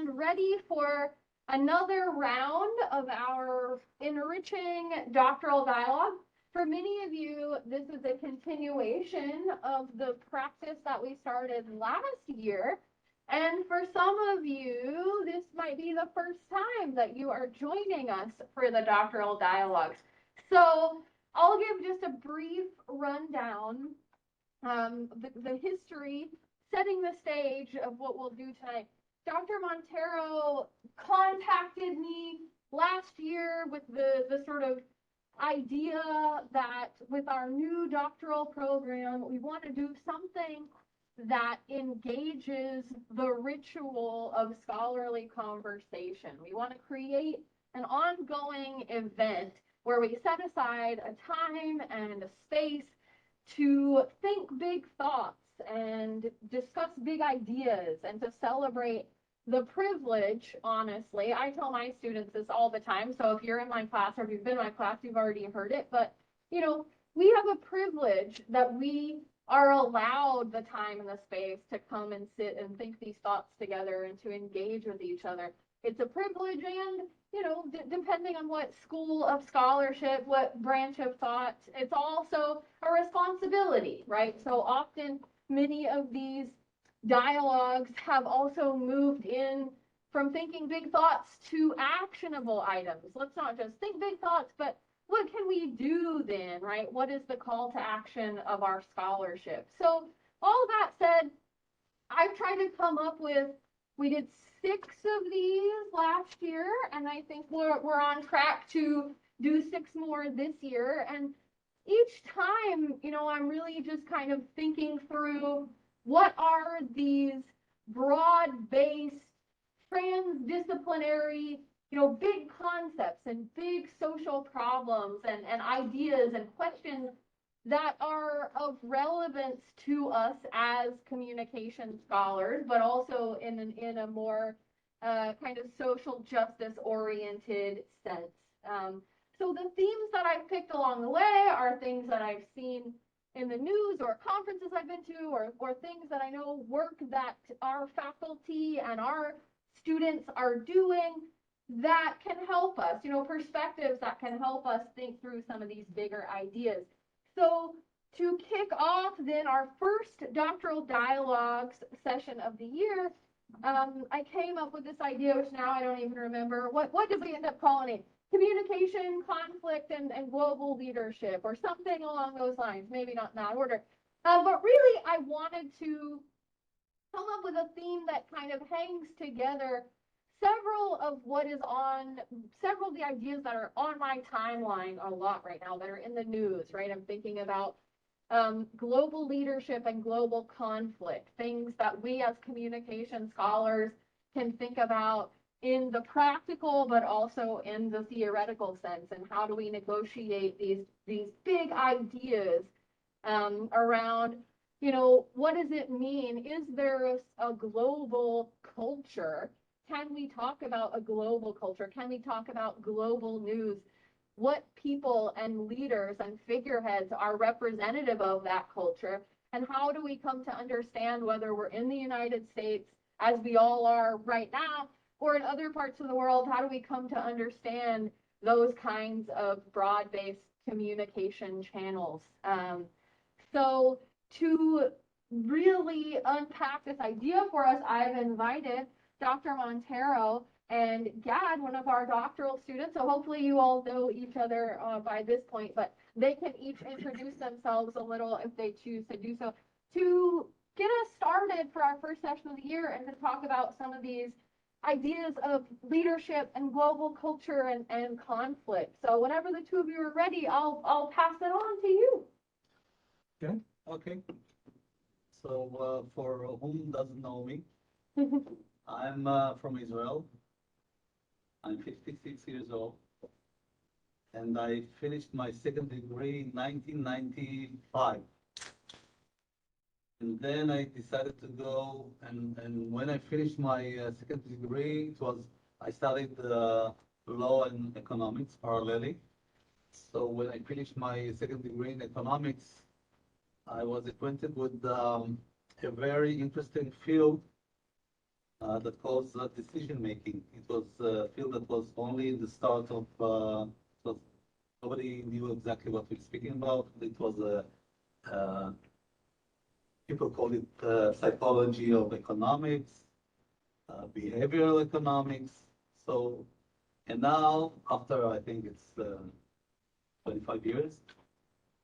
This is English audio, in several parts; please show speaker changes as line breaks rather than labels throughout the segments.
and ready for another round of our enriching doctoral dialogue. For many of you, this is a continuation of the practice that we started last year. And for some of you, this might be the first time that you are joining us for the doctoral dialogues. So I'll give just a brief rundown, the history, setting the stage of what we'll do tonight. Dr. Montero contacted me last year with the sort of idea that with our new doctoral program, we want to do something that engages the ritual of scholarly conversation. We want to create an ongoing event where we set aside a time and a space to think big thoughts and discuss big ideas and to celebrate the privilege. Honestly, I tell my students this all the time, so if you're in my class or if you've been in my class, you've already heard it, but we have a privilege that we are allowed the time and the space to come and sit and think these thoughts together and to engage with each other. It's a privilege, and depending on what school of scholarship, what branch of thought, it's also a responsibility, right? So often many of these dialogues have also moved in from thinking big thoughts to actionable items. Let's not just think big thoughts, but what can we do then, right? What is the call to action of our scholarship? So all that said, I've tried to come up with, we did 6 of these last year, and I think we're on track to do 6 more this year. And each time, I'm really just kind of thinking through what are these broad-based, transdisciplinary, big concepts and big social problems and ideas and questions that are of relevance to us as communication scholars, but also in a more kind of social justice oriented sense. So the themes that I've picked along the way are things that I've seen in the news or conferences I've been to, or things that I know work that our faculty and our students are doing that can help us, perspectives that can help us think through some of these bigger ideas. So to kick off then our first doctoral dialogues session of the year, I came up with this idea, which now I don't even remember. What did we end up calling it? Communication, conflict, and global leadership, or something along those lines. Maybe not in that order. But really, I wanted to come up with a theme that kind of hangs together several of the ideas that are on my timeline a lot right now that are in the news, right? I'm thinking about global leadership and global conflict, things that we as communication scholars can think about in the practical, but also in the theoretical sense, and how do we negotiate these big ideas around, what does it mean? Is there a global culture? Can we talk about a global culture? Can we talk about global news? What people and leaders and figureheads are representative of that culture? And how do we come to understand whether we're in the United States, as we all are right now, or in other parts of the world? How do we come to understand those kinds of broad-based communication channels? So to really unpack this idea for us, I've invited Dr. Montero and Gad, one of our doctoral students. So hopefully you all know each other by this point, but they can each introduce themselves a little if they choose to do so, to get us started for our first session of the year and to talk about some of these ideas of leadership and global culture and conflict. So whenever the two of you are ready, I'll pass it on to you.
Okay. So for whom doesn't know me, I'm from Israel. I'm 56 years old, and I finished my second degree in 1995. And then I decided to go, and when I finished my second degree, I studied law and economics parallelly. So when I finished my second degree in economics, I was acquainted with a very interesting field that calls decision making. It was a field that was only the start of, so nobody knew exactly what we're speaking about. It was people call it psychology of economics, behavioral economics. So, and now, after I think it's 25 years,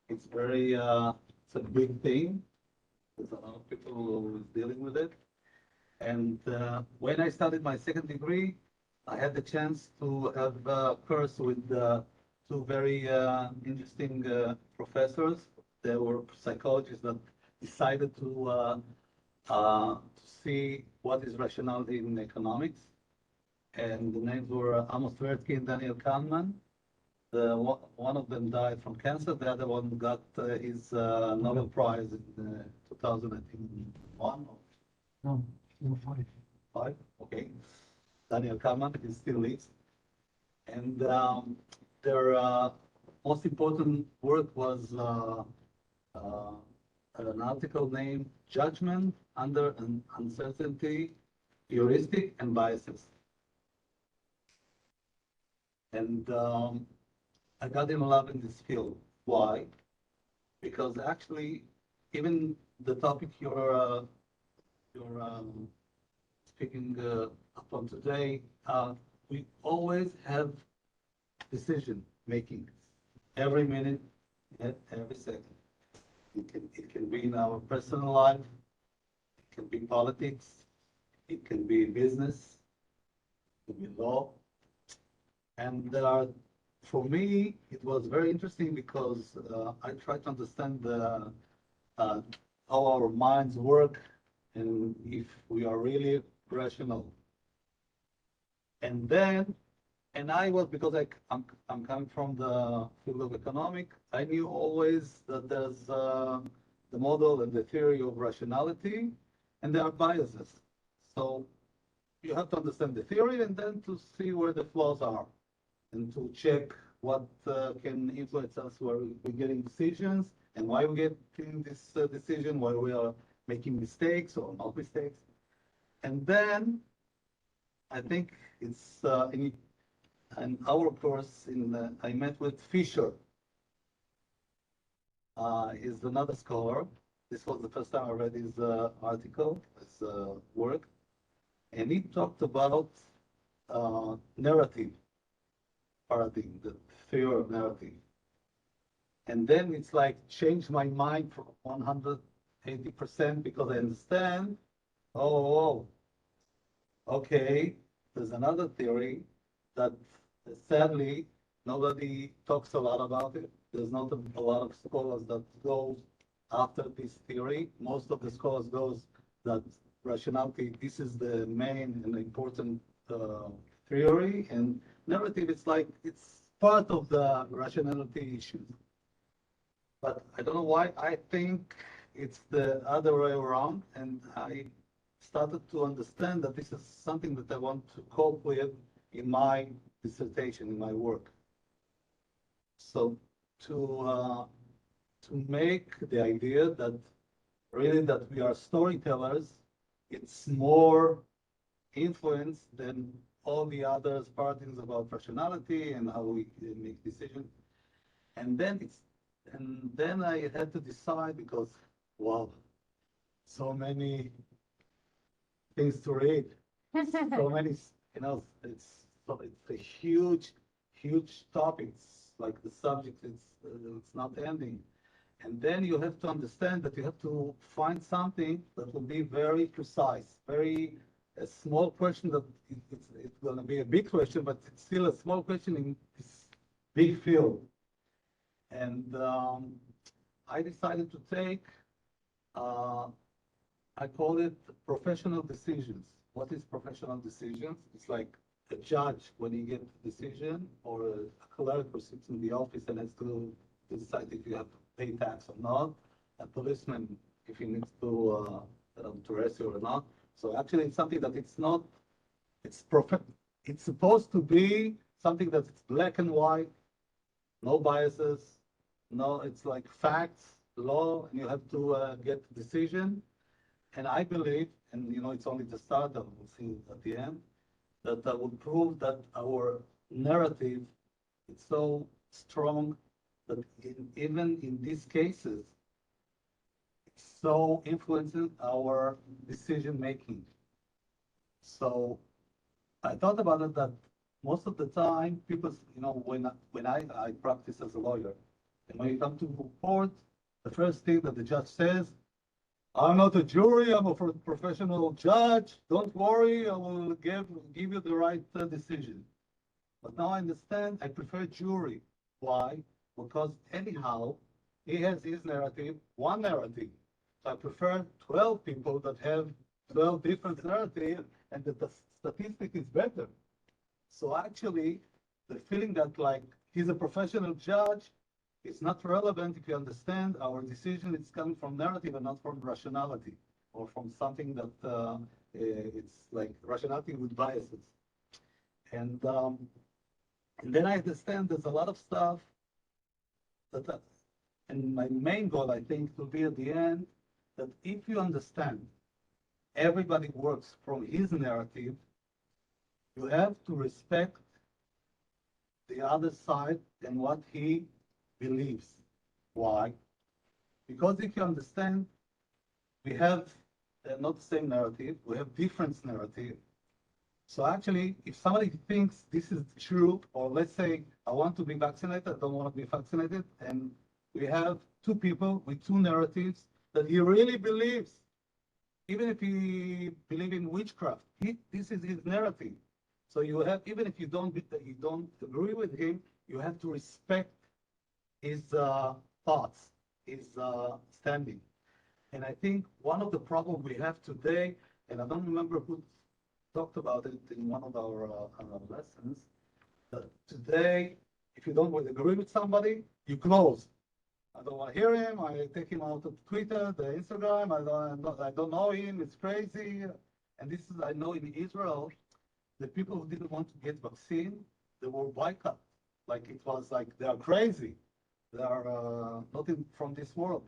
it's very, it's a big thing. There's a lot of people who is dealing with it. And when I started my second degree, I had the chance to have a course with two very interesting professors. They were psychologists that decided to see what is rationality in economics. And the names were Amos Tversky and Daniel Kahneman. One of them died from cancer. The other one got his Nobel Prize in 2001.
No, no, five.
Five, okay. Daniel Kahneman, he still lives. And their most important work was an article named Judgment Under Uncertainty, Heuristic and Biases. And I got in love in this field. Why? Because actually, even the topic you're speaking upon today, we always have decision making every minute, every second. It can be in our personal life, it can be politics, it can be business, it can be law. And for me, it was very interesting because I tried to understand how our minds work and if we are really rational. And then, and I was, because I'm coming from the field of economic, I knew always that there's the model and the theory of rationality, and there are biases. So you have to understand the theory and then to see where the flaws are and to check what can influence us where we're getting decisions and why we get in this decision, why we are making mistakes or not mistakes. And then I think it's in our course, I met with Fisher, is another scholar. This was the first time I read his article, his work, and he talked about narrative paradigm, the theory of narrative. And then it's like changed my mind for 180% because I understand, oh, okay, there's another theory that sadly nobody talks a lot about it. There's not a lot of scholars that go after this theory. Most of the scholars goes that rationality, this is the main and important theory, and narrative, it's like, it's part of the rationality issues. But I don't know why I think it's the other way around, and I started to understand that this is something that I want to cope with in my dissertation, in my work. So to make the idea that really that we are storytellers, it's more influence than all the other paradigms about rationality and how we make decisions. And then I had to decide because, wow, so many things to read, so many, it's a huge, huge topic. It's like the subject, it's not ending. And then you have to understand that you have to find something that will be very precise, very a small question that it's going to be a big question, but it's still a small question in this big field. And I decided to take, I call it professional decisions. What is professional decisions? It's like a judge when he gets a decision, or a clerk who sits in the office and has to decide if you have to pay tax or not, a policeman if he needs to arrest you or not. So actually it's something that it's not, it's supposed to be something that's black and white, no biases, no, it's like facts, law, and you have to get a decision. And I believe, and it's only the start, that we'll see at the end, that will prove that our narrative is so strong that even in these cases, it's so influencing our decision making. So I thought about it that most of the time, people, when I practice as a lawyer, and when you come to court, the first thing that the judge says, I'm not a jury, I'm a professional judge. Don't worry, I will give you the right decision. But now I understand I prefer jury. Why? Because anyhow, he has his narrative, one narrative. So I prefer 12 people that have 12 different narratives, and that the statistic is better. So actually, the feeling that like he's a professional judge, it's not relevant if you understand our decision is coming from narrative and not from rationality or from something that it's like rationality with biases. And and then I understand there's a lot of stuff that and my main goal, I think, will be at the end that if you understand everybody works from his narrative, you have to respect the other side and what he believes. Why? Because if you understand, we have not the same narrative, we have different narrative. So actually, if somebody thinks this is true, or let's say I want to be vaccinated, I don't want to be vaccinated, and we have two people with two narratives that he really believes, even if he believes in witchcraft, this is his narrative. So you have, even if you don't agree with him, you have to respect his thoughts, his standing. And I think one of the problems we have today, and I don't remember who talked about it in one of our lessons, that today, if you don't agree with somebody, you close. I don't want to hear him. I take him out of Twitter, the Instagram. I don't know him. It's crazy. And this is, I know in Israel, the people who didn't want to get vaccine, they were boycotted. Like it was like they are crazy. They are not from this world.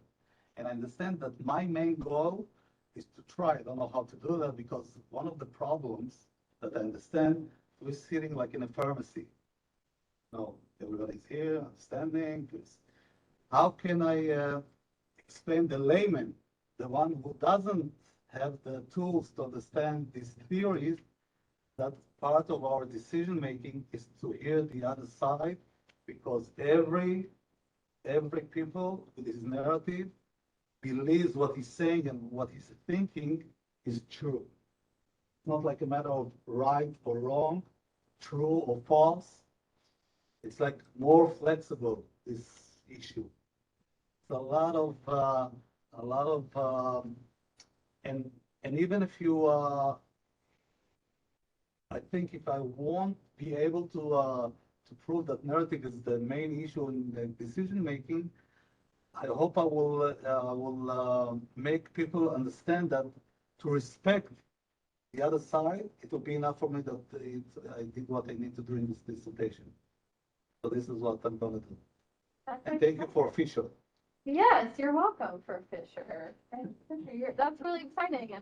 And I understand that my main goal is to try. I don't know how to do that because one of the problems that I understand, we're sitting like in a pharmacy. No, everybody's here, understanding. How can I explain the layman, the one who doesn't have the tools to understand these theories, that part of our decision making is to hear the other side, because every people with his narrative believes what he's saying and what he's thinking is true. It's not like a matter of right or wrong, true or false. It's like more flexible, this issue. It's a lot of, and even if you, I think if I won't be able to prove that narrative is the main issue in the decision making, I hope I will make people understand that to respect the other side, it will be enough for me that I did what I need to do in this dissertation. So this is what I'm going to do. And thank you for Fisher.
Yes, you're welcome for Fisher. That's really exciting,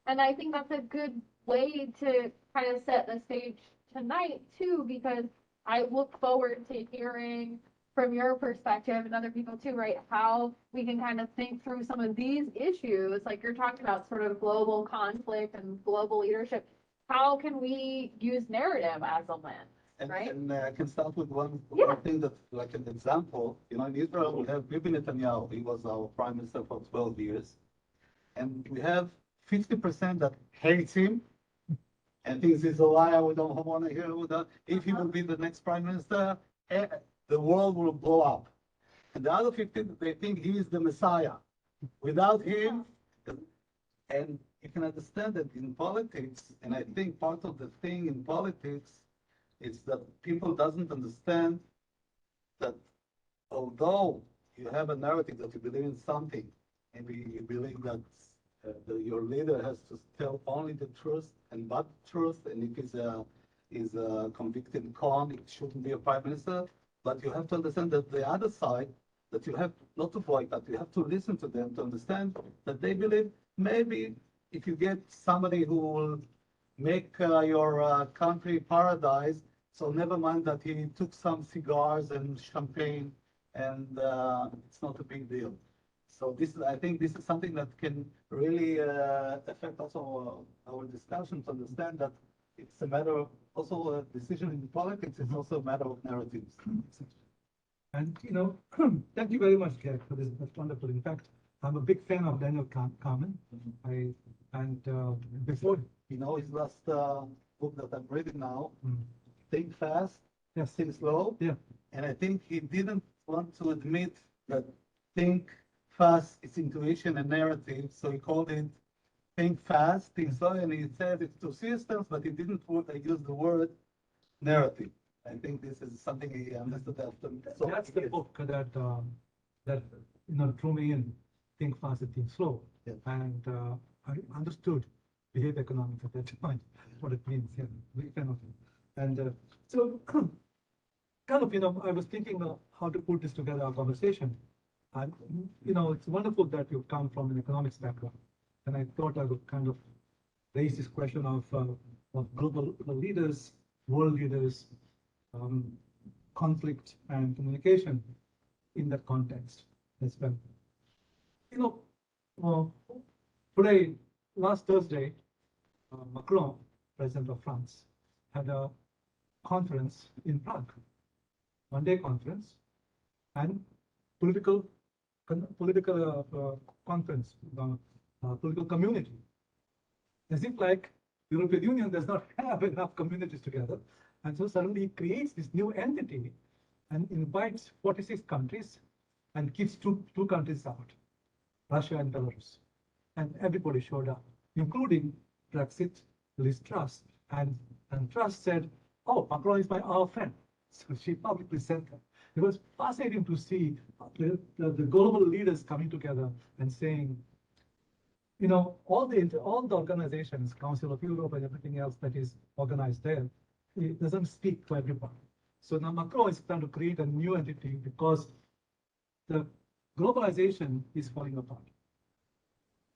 and I think that's a good way to kind of set the stage tonight too, because I look forward to hearing from your perspective and other people too, right? How we can kind of think through some of these issues, like you're talking about sort of global conflict and global leadership. How can we use narrative as a lens? Right?
And I can start with one
Yeah.
thing that, like an example, in Israel, we have Bibi Netanyahu. He was our prime minister for 12 years. And we have 50% that hates him and thinks he's a liar. We don't want to hear that. If he will be the next prime minister, the world will blow up. And the other 50, they think he is the Messiah. Without him, and you can understand that in politics, and I think part of the thing in politics is that people doesn't understand that although you have a narrative that you believe in something, maybe you believe that your leader has to tell only the truth and but truth, and if he's a convicted con, it shouldn't be a prime minister. But you have to understand that the other side, that you have not to boycott, you have to listen to them to understand that they believe maybe if you get somebody who will make your country paradise, so never mind that he took some cigars and champagne, and it's not a big deal. So this is, I think, this is something that can really affect also our discussion to understand that it's a matter of also a decision in politics. It's also a matter of narratives.
And, thank you very much, Gary, for this. That's wonderful. In fact, I'm a big fan of Daniel Kahneman. Before,
His last book that I'm reading now,
mm,
Think Fast,
yes,
Think Slow.
yeah,
And I think he didn't want to admit that think fast is intuition and narrative. So he called it think fast, think slow, and he said it's two systems, but he didn't use the word narrative. I think this is something he understood after. So
that's the book that drew me in. Think fast and think slow.
Yeah.
And I understood behavior economics at that point, what it means. Yeah, big fan of it. And so, kind of, I was thinking how to put this together, our conversation. And, it's wonderful that you come from an economics background. And I thought I would kind of raise this question of global leaders, world leaders, conflict and communication in that context as well. Today, last Thursday, Macron, President of France, had a conference in Prague, one-day conference, and political conference, political community. As if like European Union does not have enough communities together, and so suddenly it creates this new entity and invites 46 countries and keeps two countries out, Russia and Belarus. And everybody showed up, including Brexit, Liz Truss. And Truss said, "Oh, Macron is our friend." So she publicly said that. It was fascinating to see the global leaders coming together and saying, all the organizations, Council of Europe and everything else that is organized there, it doesn't speak to everyone. So now Macron is trying to create a new entity because the globalization is falling apart.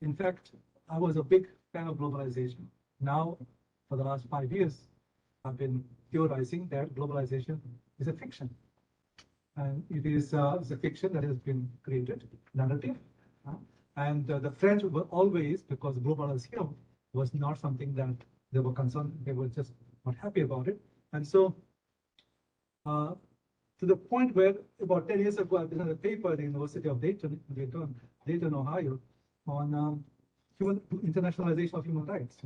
In fact, I was a big fan of globalization. Now, for the last 5 years, I've been theorizing that globalization is a fiction. And it is a fiction that has been created, narrative. And the French were always, because globalization was not something that they were concerned, they were just not happy about it. And so, to the point where about 10 years ago, I presented a paper at the University of Dayton, Ohio, on internationalization of human rights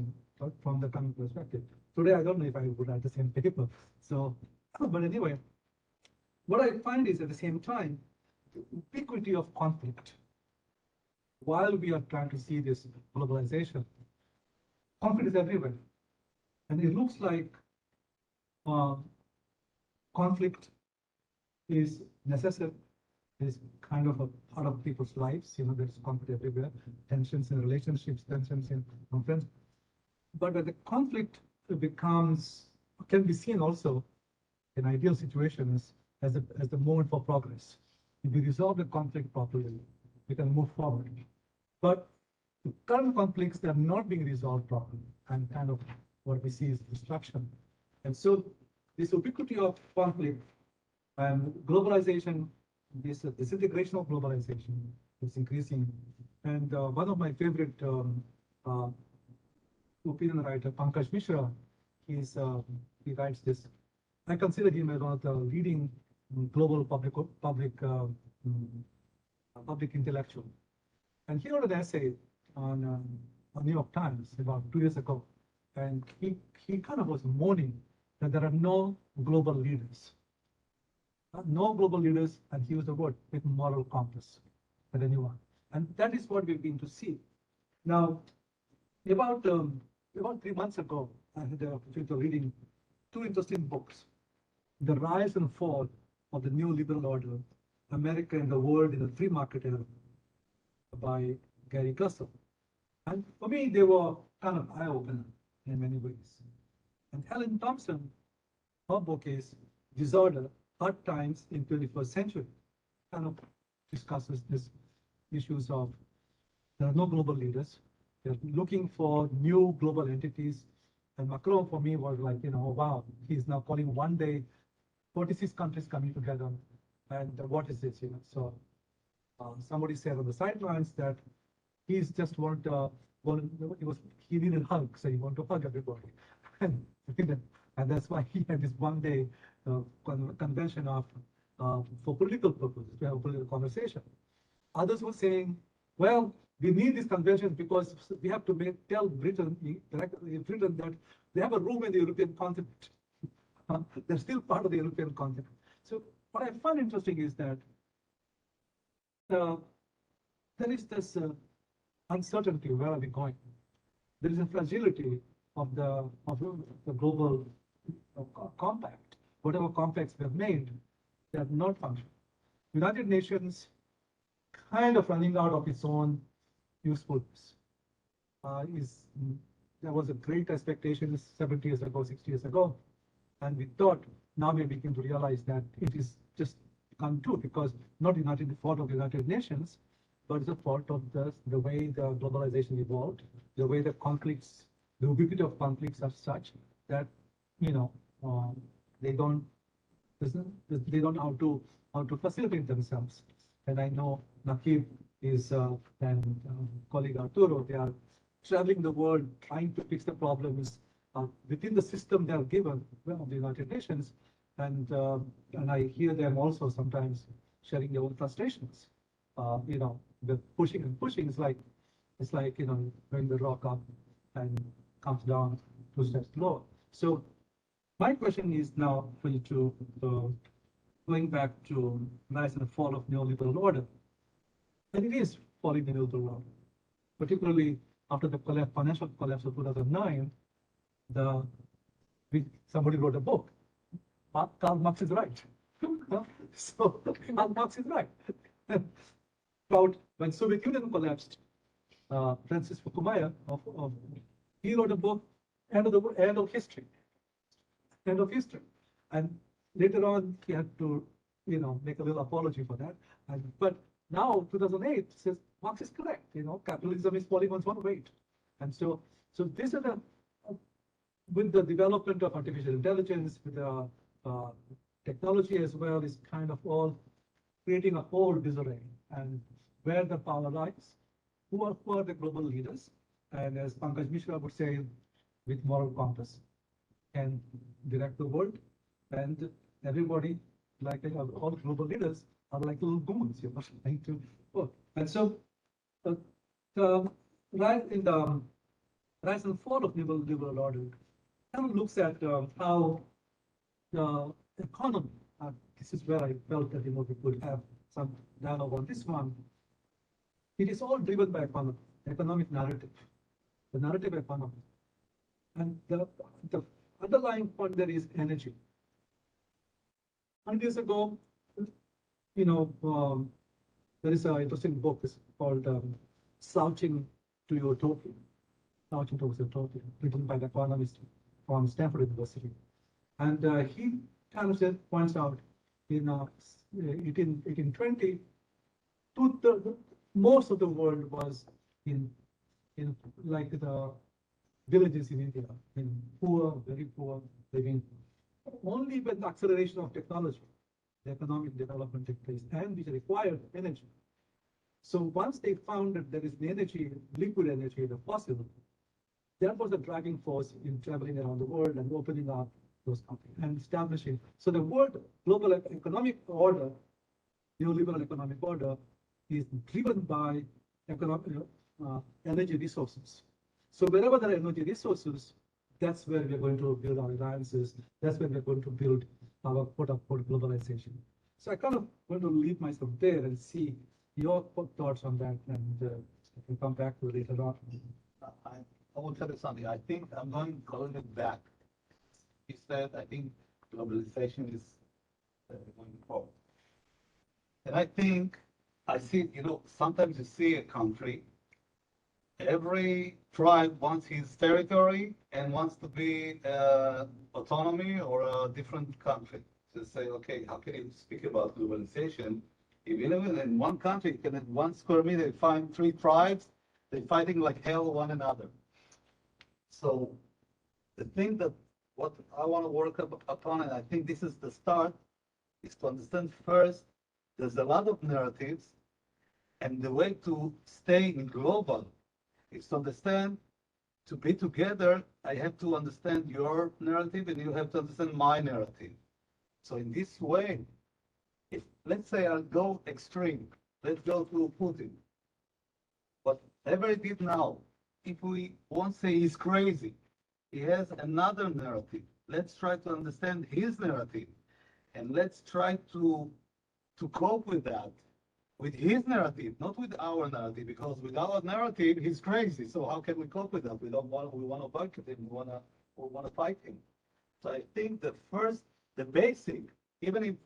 from the current perspective. Today, I don't know if I would write the same paper. So, but anyway, what I find is at the same time, the ubiquity of conflict. While we are trying to see this globalization, conflict is everywhere. And it looks like conflict is necessary, is kind of a part of people's lives. There's conflict everywhere, tensions in relationships, tensions in friends. But when the conflict can be seen also in ideal situations as the moment for progress. If we resolve the conflict properly, we can move forward. But the current conflicts that are not being resolved properly, and kind of what we see is destruction. And so this ubiquity of conflict and globalization, this disintegration of globalization is increasing. And one of my favorite opinion writer, Pankaj Mishra, he writes this. I consider him as one of the leading global public intellectual. And he wrote an essay on New York Times about 2 years ago, and he kind of was mourning that there are no global leaders. No global leaders, and he used the word with moral compass at anyone. And that is what we've been to see. Now, about 3 months ago, I had the opportunity of reading 2 interesting books. The Rise and Fall of the New Liberal Order, America and the World in the Free Market Era, by Gary Gussel. And for me, they were kind of eye-opener in many ways. And Helen Thompson, her book is Disorder, Hard Times in 21st Century, kind of discusses these issues of there are no global leaders, They're looking for new global entities. And Macron for me was like, wow, he's now calling one day 46 countries coming together. And what is this, So somebody said on the sidelines that he's just he needed a hug, so he wanted to hug everybody. And that's why he had this one day convention of for political purposes, to have a political conversation. Others were saying, well, we need these conventions because we have to tell Britain that they have a room in the European continent. They're still part of the European continent. So what I find interesting is that there is this uncertainty, where are we going? There is a fragility of the global compact. Whatever compacts we have made, they are not functional. United Nations kind of running out of its own usefulness. There was a great expectation 70 years ago, 60 years ago, and we thought now we begin to realize that it is just come true because not the fault of the United Nations, but it's a fault of the way the globalization evolved, the way the conflicts, the ubiquity of conflicts are such that they don't know how to facilitate themselves. And I know Nakib is and colleague Arturo, they are traveling the world trying to fix the problems within the system they are given of the United Nations, and I hear them also sometimes sharing their own frustrations. The pushing and pushing is like when the rock up and comes down 2 steps lower. So my question is now for you to going back to rise and fall of neoliberal order, and it is falling the neoliberal order, particularly after the financial collapse of 2009. Somebody wrote a book. Karl Marx is right. So Karl Marx is right. About when Soviet Union collapsed, Francis Fukuyama he wrote a book, End of History. End of history. And later on, he had to, make a little apology for that. But now, 2008 says Marx is correct. Capitalism is falling on its own weight. And so this is with the development of artificial intelligence, with the technology as well, is kind of all creating a whole disarray. And where the power lies, who are the global leaders? And as Pankaj Mishra would say, with moral compass, can direct the world, and everybody, like all global leaders, are like little goons, trying to work. And so, the rise and fall of liberal order kind of looks at how the economy. This is where I felt that we could have some dialogue on this one. It is all driven by economy, economic narrative, the narrative economy, and the underlying point there is energy. 100 years ago, there is an interesting book called Slouching to Utopia, Slouching towards Utopia, written by the economist from Stanford University. And he kind of points out in 1820, most of the world was in like the villages in India, in poor, very poor living. Only with the acceleration of technology, the economic development took place, and which required energy. So once they found that there is an energy, liquid energy, the fossil, that was the driving force in traveling around the world and opening up those countries and establishing. So the world global economic order, neoliberal economic order, is driven by energy resources. So wherever there are energy resources, that's where we're going to build our alliances. That's where we're going to build our quote-unquote globalization. So I kind of want to leave myself there and see your thoughts on that, and we'll come back to it later on.
I will tell you something. I think I'm going it back. He said, I think globalization is going forward. And I think I see, sometimes you see a country, every tribe wants his territory and wants to be autonomy or a different country. To say, okay, how can you speak about globalization? If you live in one country, you can have 1 square meter, find 3 tribes, they're fighting like hell one another. So the thing that what I want to work upon, and I think this is the start, is to understand first there's a lot of narratives, and the way to stay in global is to understand to be together, I have to understand your narrative and you have to understand my narrative. So in this way, if let's say I'll go extreme, let's go to Putin. Whatever he did now, if we won't say he's crazy, he has another narrative. Let's try to understand his narrative and let's try to cope with that, with his narrative, not with our narrative, because with our narrative, he's crazy. So how can we cope with that? We want to boycott him. We want to fight him. So I think the first, the basic, even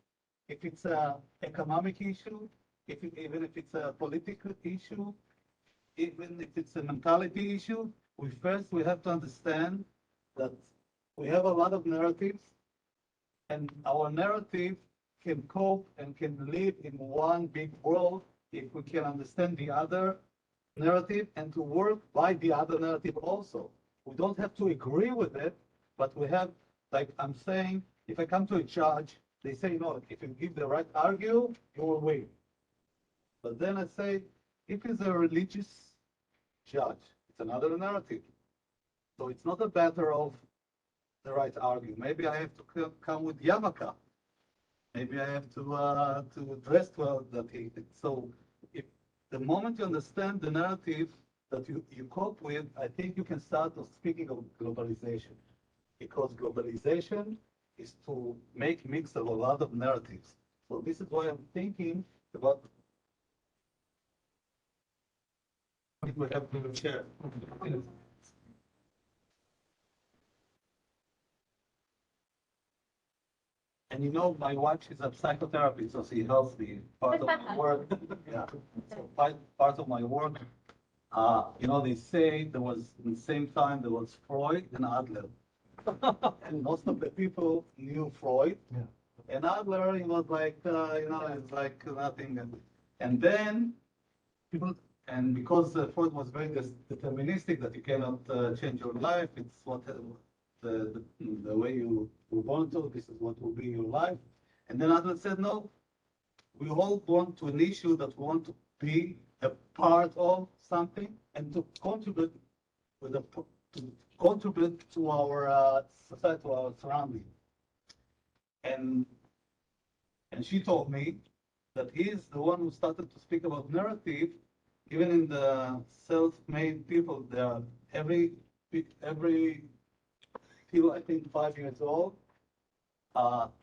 if it's a economic issue, even if it's a political issue, even if it's a mentality issue, we have to understand that we have a lot of narratives, and our narrative can cope and can live in one big world if we can understand the other narrative and to work by the other narrative also. We don't have to agree with it, but we have, like I'm saying, if I come to a judge, they say, no, if you give the right argue, you will win. But then I say, if it's a religious judge, it's another narrative. So it's not a matter of the right argue. Maybe I have to come with yarmulke. Maybe I have to dress well that he. So if the moment you understand the narrative that you cope with, I think you can start speaking of globalization. Because globalization is to make mix of a lot of narratives. So this is why I'm thinking about if we have to share. And you know, my wife is a psychotherapist, so she helps me part of my work. Yeah, so part of my work. You know, they say there was in the same time there was Freud and Adler, and most of the people knew Freud.
Yeah.
And Adler, he was like, it's like nothing. And then people, and because Freud was very deterministic that you cannot change your life, it's what the way you were born to, this is what will be your life. And then Adler said, no, we all born to an issue that we want to be a part of something and to contribute to contribute to our society, to our surrounding. And she told me that he's the one who started to speak about narrative, even in the self-made people. There are every till I think 5 years old,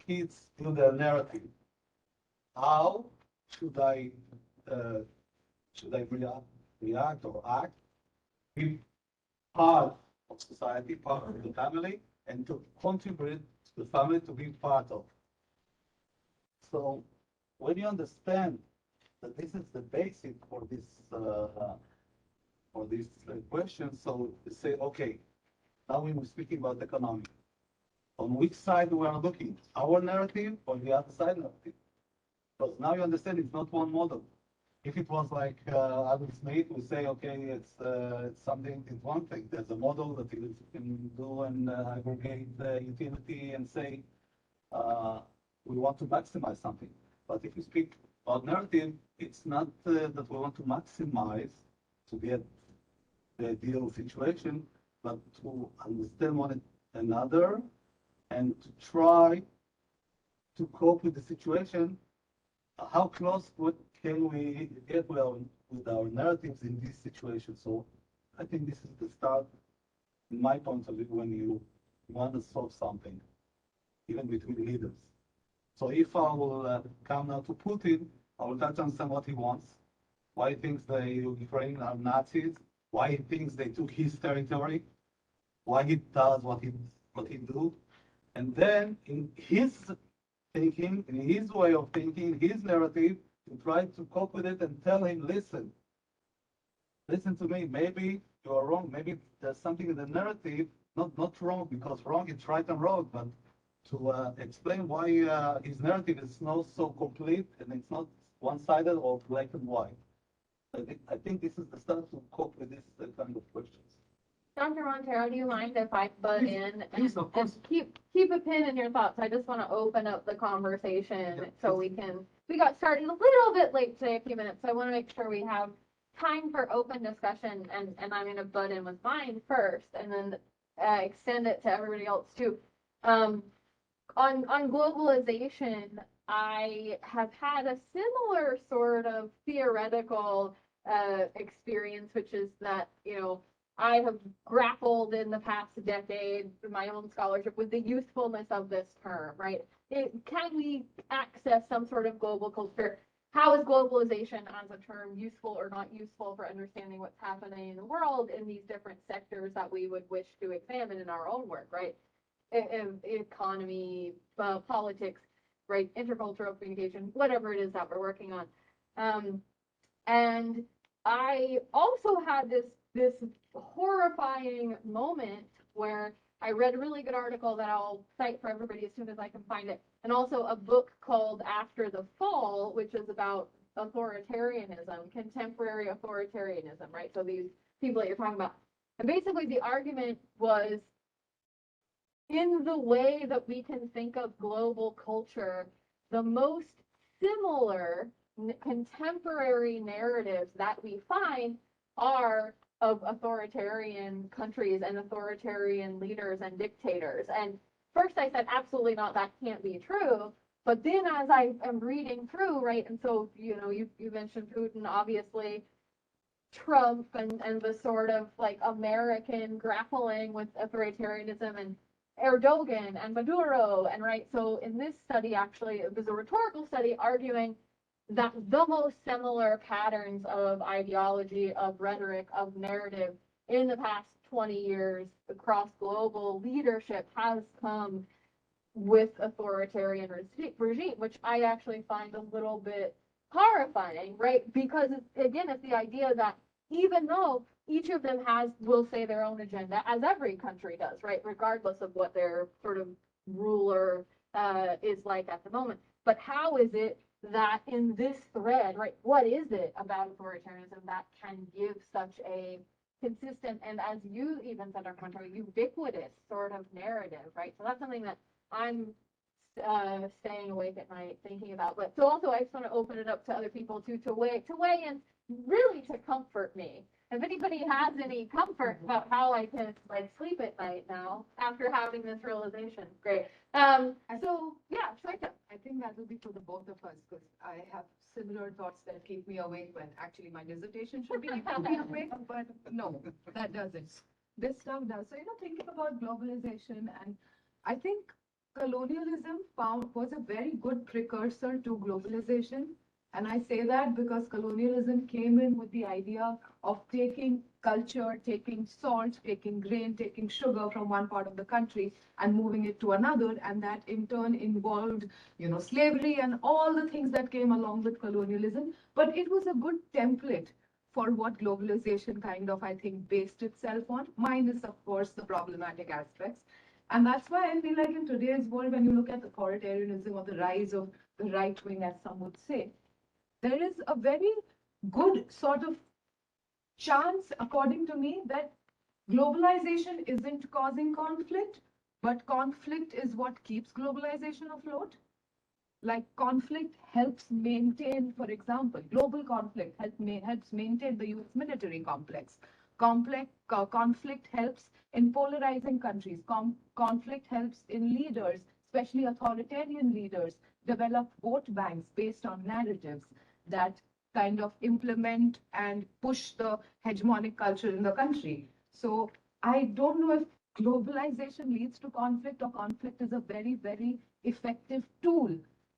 kids do their narrative. How should I react or act? Be part of society, part of the family, and to contribute to the family to be part of. So when you understand that this is the basic for this question, so you say, okay, now we're speaking about economy. On which side we are looking, our narrative or the other side narrative? Because now you understand it's not one model. If it was like Adam Smith, we say, okay, it's something, it's one thing. There's a model that you can do and aggregate the utility and say, we want to maximize something. But if you speak about narrative, it's not that we want to maximize to get the ideal situation, but to understand one another and to try to cope with the situation. How close can we get with our narratives in this situation? So I think this is the start, in my point of view, when you want to solve something, even between leaders. So if I will come now to Putin, I will try to understand what he wants, why he thinks the Ukrainians are Nazis, why he thinks they took his territory, why he does what he do, and then in his thinking, in his way of thinking, his narrative, to try to cope with it and tell him, listen to me, maybe you are wrong, maybe there's something in the narrative, not wrong, because wrong is right and wrong, but to explain why his narrative is not so complete and it's not one-sided or black and white. I think this is the start to cope with this kind of questions.
Dr. Montero, do you mind if I butt
Please,
in
please,
and,
of course.
keep a pin in your thoughts? I just want to open up the conversation
Yeah,
so we got started a little bit late today, a few minutes, so I want to make sure we have time for open discussion, and I'm going to butt in with mine first and then extend it to everybody else too. On globalization, I have had a similar sort of theoretical experience, which is that, I have grappled in the past decade in my own scholarship with the usefulness of this term, right? Can we access some sort of global culture? How is globalization as a term useful or not useful for understanding what's happening in the world in these different sectors that we would wish to examine in our own work, right? Economy, politics, right? Intercultural communication, whatever it is that we're working on. And I also had this horrifying moment where I read a really good article that I'll cite for everybody as soon as I can find it, and also a book called After the Fall, which is about authoritarianism, contemporary authoritarianism, right? So these people that you're talking about. And basically the argument was, in the way that we can think of global culture, the most similar contemporary narratives that we find are of authoritarian countries and authoritarian leaders and dictators. And first I said, absolutely not, that can't be true. But then as I am reading through, right, and so, you mentioned Putin, obviously, Trump and the sort of like American grappling with authoritarianism, and Erdogan and Maduro, and right. So in this study, actually, it was a rhetorical study arguing that the most similar patterns of ideology, of rhetoric, of narrative in the past 20 years across global leadership has come with authoritarian regime, which I actually find a little bit horrifying, right? Because again, it's the idea that even though each of them will say their own agenda, as every country does, right? Regardless of what their sort of ruler is like at the moment. But how is it that in this thread, right, what is it about authoritarianism that can give such a consistent, and as you even said, our ubiquitous sort of narrative, right? So that's something that I'm staying awake at night thinking about. But so also I just want to open it up to other people too, to weigh in, really to comfort me. If anybody has any comfort about how I can like sleep at night now after having this realization, great. So yeah, Shweta.
I think that will be for the both of us, because I have similar thoughts that keep me awake when actually my dissertation should be keeping me awake, but no, that doesn't. This stuff does. So, thinking about globalization, and I think colonialism was a very good precursor to globalization. And I say that because colonialism came in with the idea of taking culture, taking salt, taking grain, taking sugar from one part of the country and moving it to another. And that in turn involved, slavery and all the things that came along with colonialism. But it was a good template for what globalization kind of, I think, based itself on, minus, of course, the problematic aspects. And that's why I feel like in today's world, when you look at authoritarianism or the rise of the right wing, as some would say, there is a very good sort of chance, according to me, that globalization isn't causing conflict, but conflict is what keeps globalization afloat. Like conflict helps maintain, for example, global conflict helps maintain the US military complex. Conflict helps in polarizing countries. Conflict helps in leaders, especially authoritarian leaders, develop vote banks based on narratives that kind of implement and push the hegemonic culture in the country. So I don't know if globalization leads to conflict, or conflict is a very, very effective tool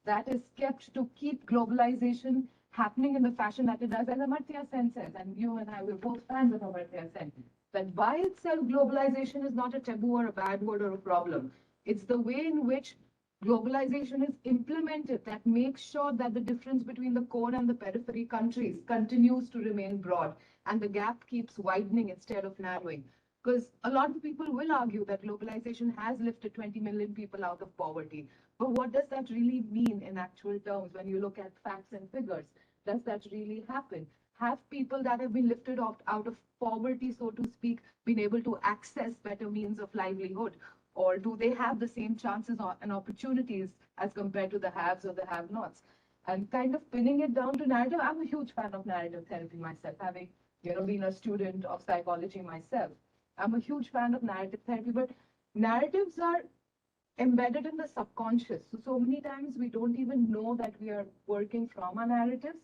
that is kept to keep globalization happening in the fashion that it does. As Amartya Sen says, and you and I were both fans of Amartya Sen, that by itself globalization is not a taboo or a bad word or a problem. It's the way in which globalization is implemented that makes sure that the difference between the core and the periphery countries continues to remain broad, and the gap keeps widening instead of narrowing. Because a lot of people will argue that globalization has lifted 20 million people out of poverty. But what does that really mean in actual terms when you look at facts and figures? Does that really happen? Have people that have been lifted out of poverty, so to speak, been able to access better means of livelihood? Or do they have the same chances and opportunities as compared to the haves or the have-nots? And kind of pinning it down to narrative, I'm a huge fan of narrative therapy myself, having been a student of psychology myself. I'm a huge fan of narrative therapy, but narratives are embedded in the subconscious. So many times we don't even know that we are working from our narratives.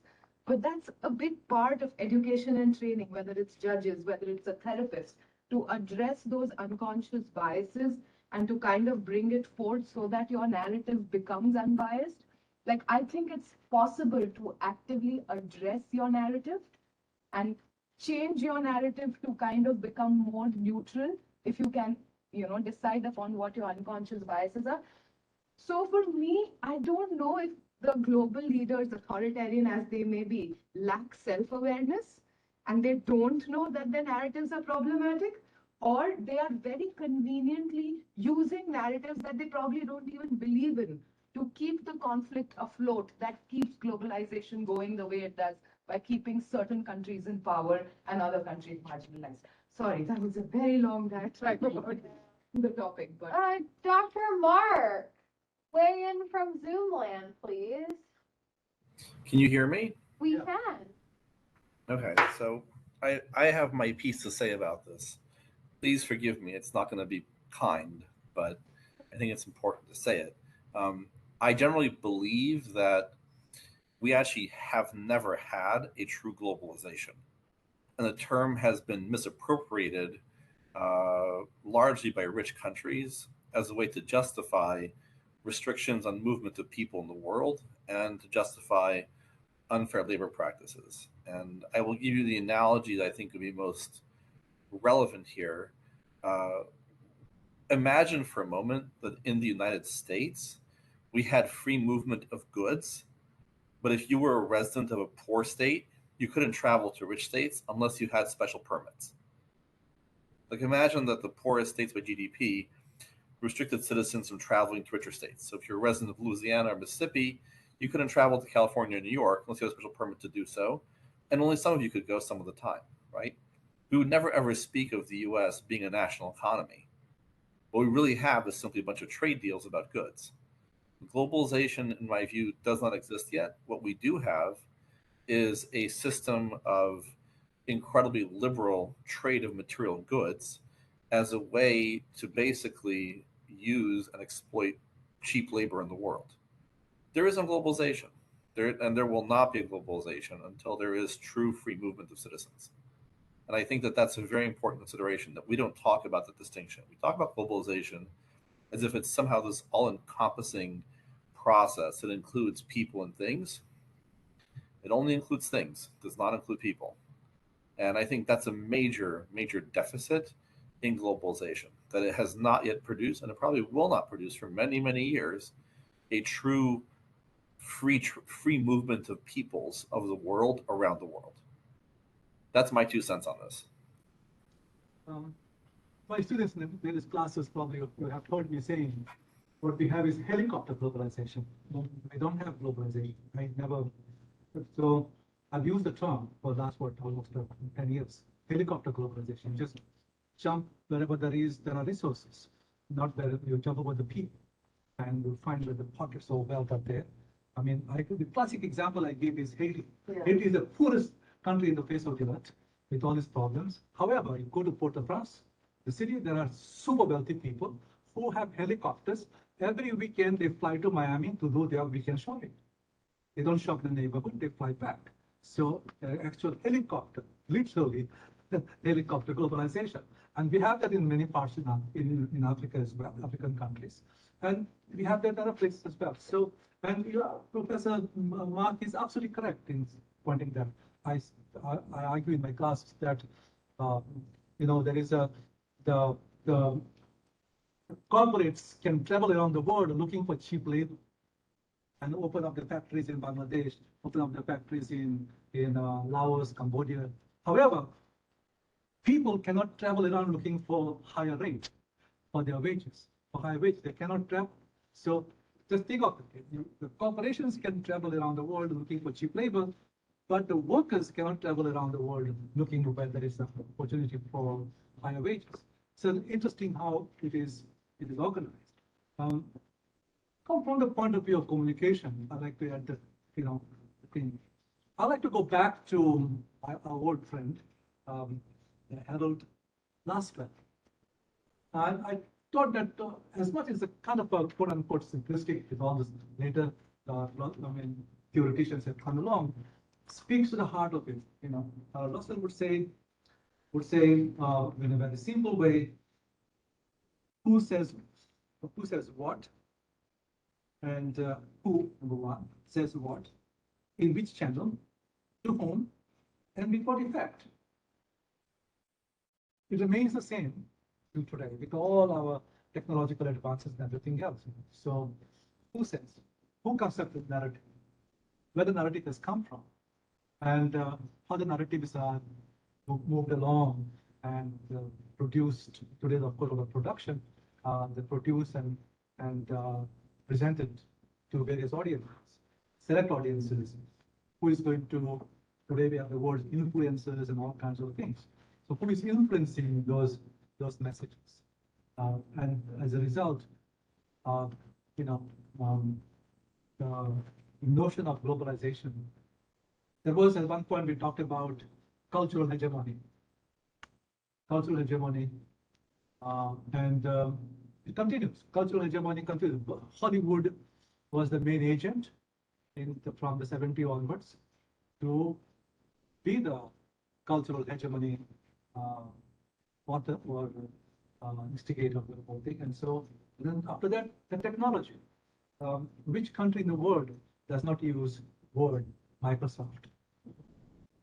But that's a big part of education and training, whether it's judges, whether it's a therapist, to address those unconscious biases and to kind of bring it forth so that your narrative becomes unbiased. Like, I think it's possible to actively address your narrative and change your narrative to kind of become more neutral if you can, decide upon what your unconscious biases are. So for me, I don't know if the global leaders, authoritarian as they may be, lack self-awareness and they don't know that their narratives are problematic, or they are very conveniently using narratives that they probably don't even believe in to keep the conflict afloat that keeps globalization going the way it does by keeping certain countries in power and other countries marginalized. Sorry, that was a very long diatribe about the topic, but
Dr. Mark, weigh in from Zoomland, please.
Can you hear me?
We
Yeah.
can.
Okay, so I have my piece to say about this. Please forgive me, it's not going to be kind, but I think it's important to say it. I generally believe that we actually have never had a true globalization, and the term has been misappropriated largely by rich countries as a way to justify restrictions on movement of people in the world and to justify unfair labor practices. And I will give you the analogy that I think would be most relevant here. Uh, Imagine for a moment that in the United States, we had free movement of goods, but if you were a resident of a poor state, you couldn't travel to rich states unless you had special permits. Like, imagine that the poorest states by GDP restricted citizens from traveling to richer states. So if you're a resident of Louisiana or Mississippi, you couldn't travel to California or New York unless you had a special permit to do so, and only some of you could go some of the time, right? We would never ever speak of the US being a national economy. What we really have is simply a bunch of trade deals about goods. Globalization, in my view, does not exist yet. What we do have is a system of incredibly liberal trade of material goods as a way to basically use and exploit cheap labor in the world. There is no globalization. There will not be a globalization until there is true free movement of citizens. And I think that that's a very important consideration, that we don't talk about the distinction. We talk about globalization as if it's somehow this all-encompassing process that includes people and things. It only includes things, does not include people. And I think that's a major, major deficit in globalization, that it has not yet produced, and it probably will not produce for many, many years, a true free movement of peoples of the world around the world. That's my 2 cents on this.
My students in various classes probably you have heard me saying what we have is helicopter globalization. We don't have globalization. I never. So I've used the term for the last almost 10 years. Helicopter globalization. Just jump wherever there are resources, not where you jump over the people, and you find where the pockets of wealth are there. I mean, the classic example I gave is Haiti. Yeah. Haiti is the poorest country in the face of the earth with all its problems. However, you go to Port-au-Prince, the city, there are super wealthy people who have helicopters. Every weekend they fly to Miami to do their weekend shopping. They don't shop in the neighborhood, they fly back. So actual helicopter, literally helicopter globalization. And we have that in many parts in Africa as well, African countries. And we have that in other places as well. So, and Professor Mark is absolutely correct in pointing that. I argue in my class that, there is the corporates can travel around the world looking for cheap labor and open up the factories in Bangladesh, open up the factories in Laos, Cambodia. However, people cannot travel around looking for higher rate for their wages. For higher wage, they cannot travel. So just think of it. The corporations can travel around the world looking for cheap labor. but the workers cannot travel around the world looking where there is an opportunity for higher wages. So interesting how it is organized. Um, from the point of view of communication, I like to add the, thing. I like to go back to our old friend, um, Harold Laswell. I thought that as much as a kind of a quote unquote simplistic with all this later, theoreticians have come along, speaks to the heart of it. Russell would say in a very simple way, who says what, and who, number one, says what, in which channel, to whom, and with what effect. It remains the same till today with all our technological advances and everything else. So who says, who comes up with narrative, where the narrative has come from, and how the narratives are moved along and produced. Today, of course, of production, they produce and presented to various audiences, select audiences. Who is going to, today we have the word influencers and all kinds of things. So who is influencing those messages? And as a result, the notion of globalization. There was at one point we talked about cultural hegemony. Cultural hegemony, and it continues. Cultural hegemony continues. Hollywood was the main agent from the 70s onwards to be the cultural hegemony author or instigator of the whole thing. And so then after that, the technology. Which country in the world does not use Word, Microsoft?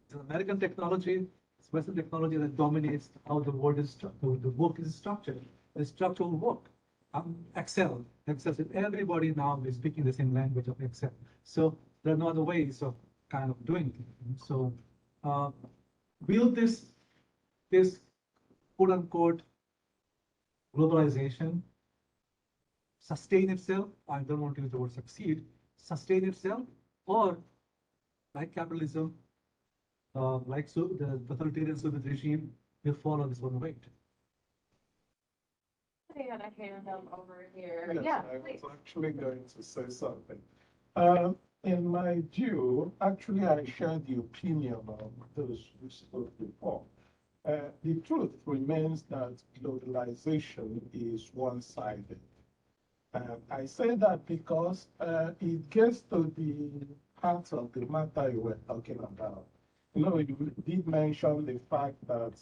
It's American technology, it's Western technology that dominates how the work is structured. It's structural work. Excel. Everybody now is speaking the same language of Excel. So there are no other ways of kind of doing it. So will this quote unquote globalization sustain itself? I don't want to use the word succeed. Sustain itself, or like capitalism, like the totalitarian Soviet regime, will fall on its own weight.
I had a hand up over here.
Yes,
Yeah,
I
please.
was actually going to say something. In my view, actually, I share the opinion of those who spoke before. The truth remains that globalization is one-sided. I say that because it gets to the heart of the matter you were talking about. You did mention the fact that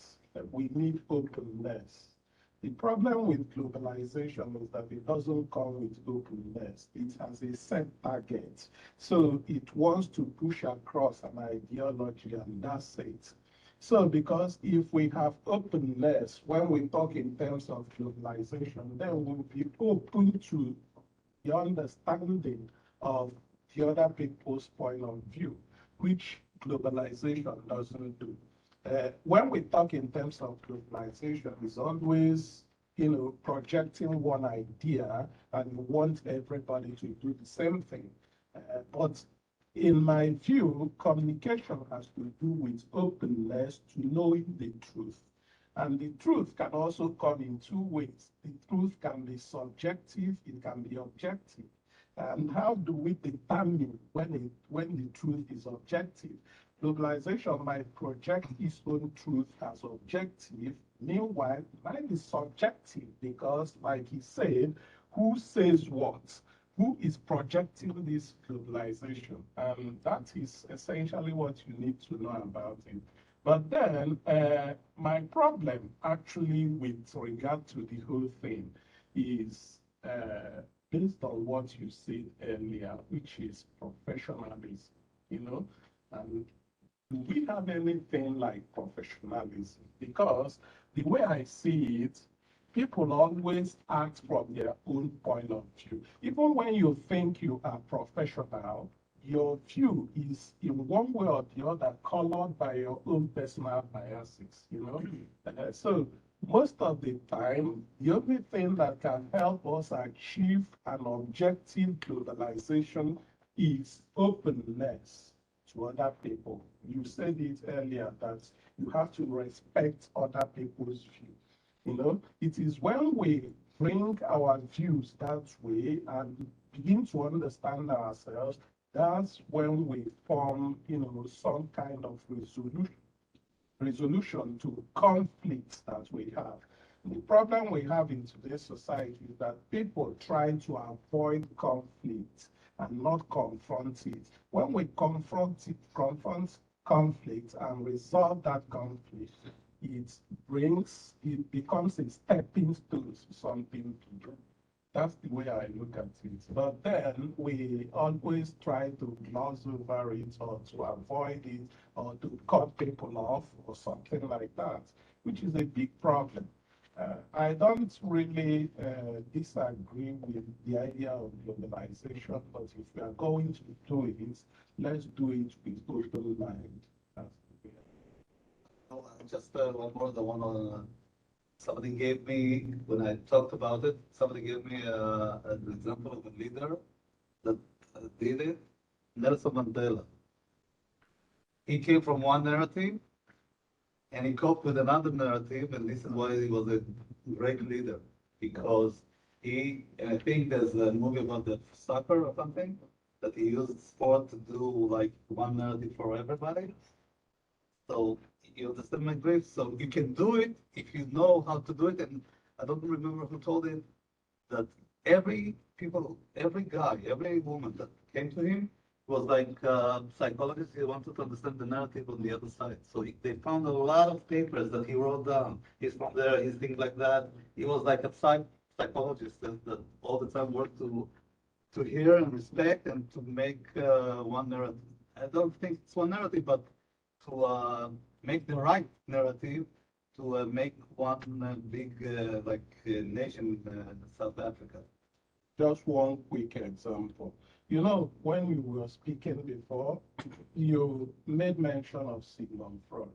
we need openness. The problem with globalization is that it doesn't come with openness. It has a set target. So it wants to push across an ideology, and that's it. So because if we have openness, when we talk in terms of globalization, then we'll be open to the understanding of the other people's point of view, which globalization doesn't do. When we talk in terms of globalization, it's always, projecting one idea and you want everybody to do the same thing. But in my view, communication has to do with openness to knowing the truth. And the truth can also come in two ways. The truth can be subjective, it can be objective. And how do we determine when the truth is objective? Globalization might project its own truth as objective. Meanwhile, mine is subjective because, like he said, who says what? Who is projecting this globalization? And that is essentially what you need to know about it. But then my problem actually with regard to the whole thing is based on what you said earlier, which is professionalism, and do we have anything like professionalism? Because the way I see it, people always act from their own point of view. Even when you think you are professional, your view is in one way or the other colored by your own personal biases, So most of the time, the only thing that can help us achieve an objective globalization is openness to other people. You said it earlier that you have to respect other people's view. You know, it is when we bring our views that way and begin to understand ourselves, that's when we form, you know, some kind of resolution to conflicts that we have. The problem we have in today's society is that people try to avoid conflict and not confront it. When we confront conflict and resolve that conflict, it becomes a stepping stone to something bigger. That's the way I look at it. But then we always try to gloss over it or to avoid it or to cut people off or something like that, which is a big problem. I don't really disagree with the idea of globalization, but if we are going to do it, let's do it with open mind. That's the way.
Just one more, the one on, somebody gave me, when I talked about it, somebody gave me an example of a leader that did it, Nelson Mandela. He came from one narrative and he coped with another narrative, and this is why he was a great leader, because and I think there's a movie about the soccer or something, that he used sport to do like one narrative for everybody. So you understand my drift. So you can do it if you know how to do it. And I don't remember who told it, that every guy, every woman that came to him was like psychologist. He wanted to understand the narrative on the other side. So they found a lot of papers that he wrote down. He's from there, he's things like that. He was like a psychologist that all the time worked to hear and respect and to make one narrative. I don't think it's one narrative, but to make the right narrative, to make one big nation, South Africa.
Just one quick example. You know, when you were speaking before, you made mention of Sigmund Freud,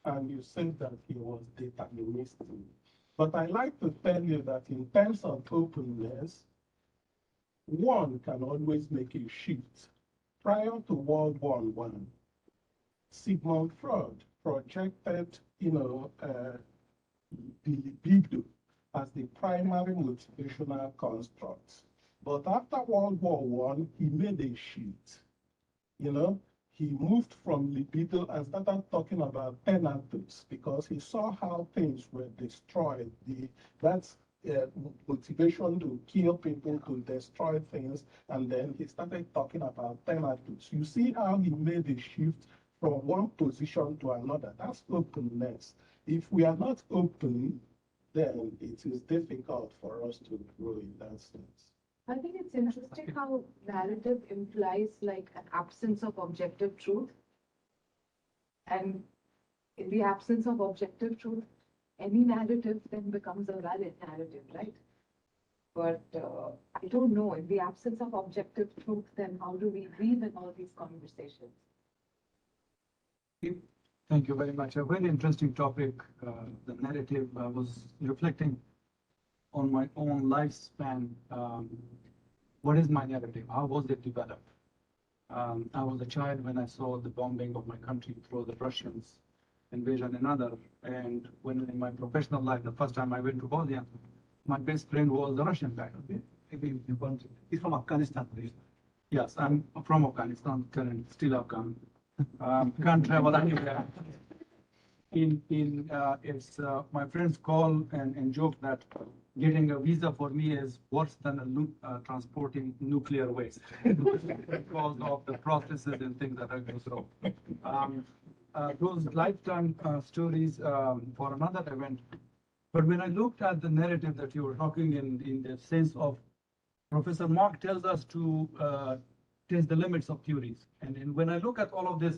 and you said that he was deterministic. But I like to tell you that in terms of openness, one can always make a shift. Prior to World War I, Sigmund Freud projected, the libido as the primary motivational construct. But after World War I, he made a shift. You know, he moved from libido and started talking about thanatos because he saw how things were destroyed. That's motivation to kill people, to destroy things, and then he started talking about thanatos. You see how he made a shift from one position to another. That's openness. If we are not open, then it is difficult for us to grow in that sense.
I think it's interesting how narrative implies like an absence of objective truth. And in the absence of objective truth, any narrative then becomes a valid narrative, right? But I don't know, in the absence of objective truth, then how do we breathe in all these conversations?
Thank you very much. A very interesting topic, the narrative. I was reflecting on my own lifespan. What is my narrative? How was it developed? I was a child when I saw the bombing of my country through the Russians invasion another. And when in my professional life, the first time I went to Bosnia, my best friend was a Russian guy. He's from Afghanistan. Yes, I'm from Afghanistan, still Afghan. Can't travel anywhere. It's my friends call and joke that getting a visa for me is worse than transporting nuclear waste because of the processes and things that I go through. Those lifetime stories for another event. But when I looked at the narrative that you were talking in the sense of Professor Mark tells us to test the limits of theories. And when I look at all of this,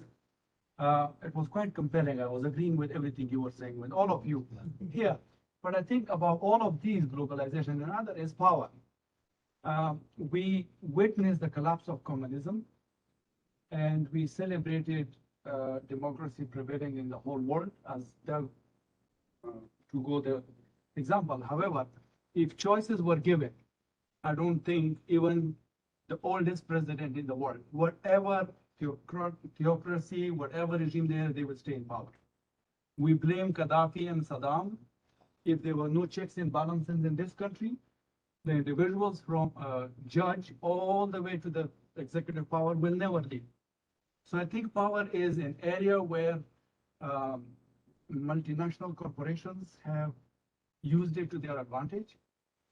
it was quite compelling. I was agreeing with everything you were saying, with all of you here. But I think about all of these, globalization, another is power. We witnessed the collapse of communism, and we celebrated democracy prevailing in the whole world as Doug to go the example. However, if choices were given, I don't think even the oldest president in the world, whatever theocracy, whatever regime there, they would stay in power. We blame Gaddafi and Saddam. If there were no checks and balances in this country, the individuals from judge all the way to the executive power will never leave. So I think power is an area where multinational corporations have used it to their advantage.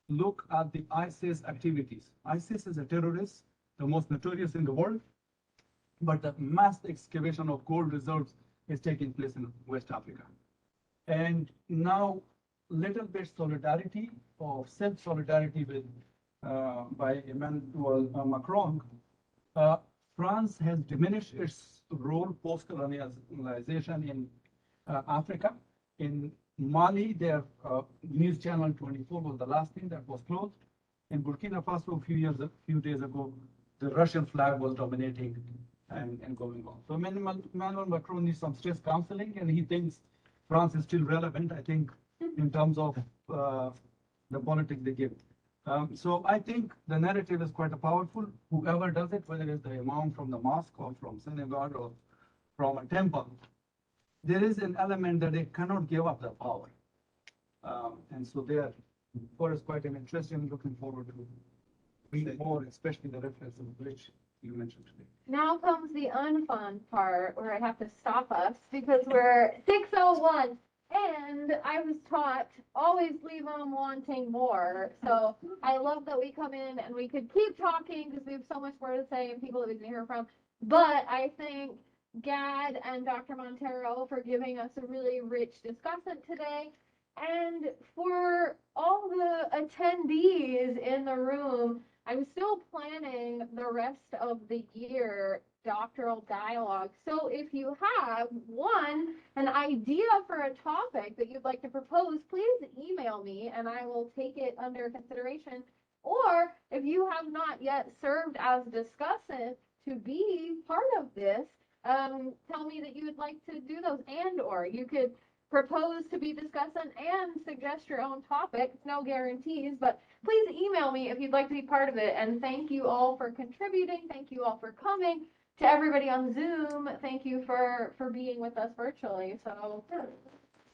Look at the ISIS activities. ISIS is a terrorist, the most notorious in the world, but the mass excavation of gold reserves is taking place in West Africa. And now, little bit solidarity or self-solidarity with by Emmanuel Macron. France has diminished its role post-colonialization in Africa. In Mali, their news channel 24 was the last thing that was closed. In Burkina Faso, a few days ago, the Russian flag was dominating and going on. So Emmanuel Macron needs some stress counseling, and he thinks France is still relevant, I think, in terms of the politics they give. So I think the narrative is quite powerful. Whoever does it, whether it's the imam from the mosque or from synagogue or from a temple, there is an element that they cannot give up the power. And so there, for us, quite an interesting, looking forward to read more, especially the references which you mentioned today.
Now comes the unfun part where I have to stop us because we're 6:01 and I was taught always leave them wanting more. So I love that we come in and we could keep talking because we have so much more to say and people that we can hear from. But I thank Gad and Dr. Montero for giving us a really rich discussion today. And for all the attendees in the room, I'm still planning the rest of the year doctoral dialogue. So if you have an idea for a topic that you'd like to propose, please email me and I will take it under consideration. Or if you have not yet served as discussant to be part of this, tell me that you would like to do those, and or you could propose to be discussant and suggest your own topic. No guarantees, but please email me if you'd like to be part of it. And thank you all for contributing. Thank you all for coming. To everybody on Zoom, thank you for being with us virtually. So